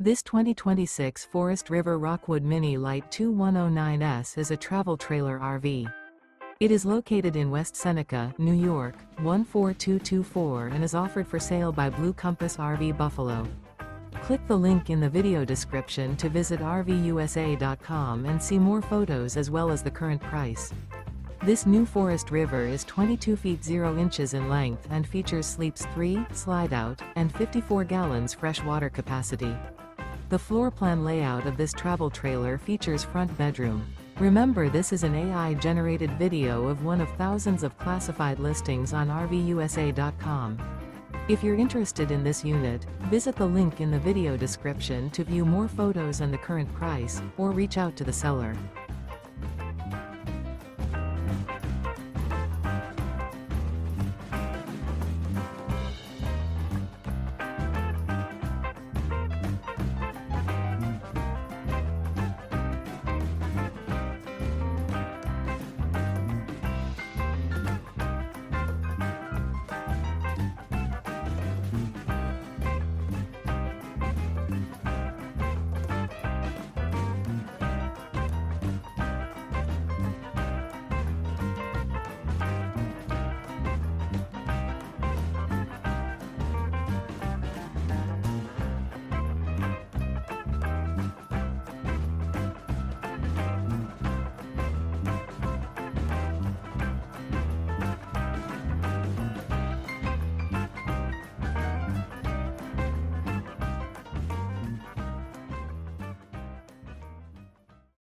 This 2026 Forest River Rockwood Mini Lite 2109S is a travel trailer RV. It is located in West Seneca, New York, 14224 and is offered for sale by Blue Compass RV Buffalo. Click the link in the video description to visit RVUSA.com and see more photos as well as the current price. This new Forest River is 22 feet 0 inches in length and features sleeps 3, Slideout, and 54 gallons fresh water capacity. The floor plan layout of this travel trailer features front bedroom. Remember, this is an AI-generated video of one of thousands of classified listings on RVUSA.com. If you're interested in this unit, visit the link in the video description to view more photos and the current price, or reach out to the seller.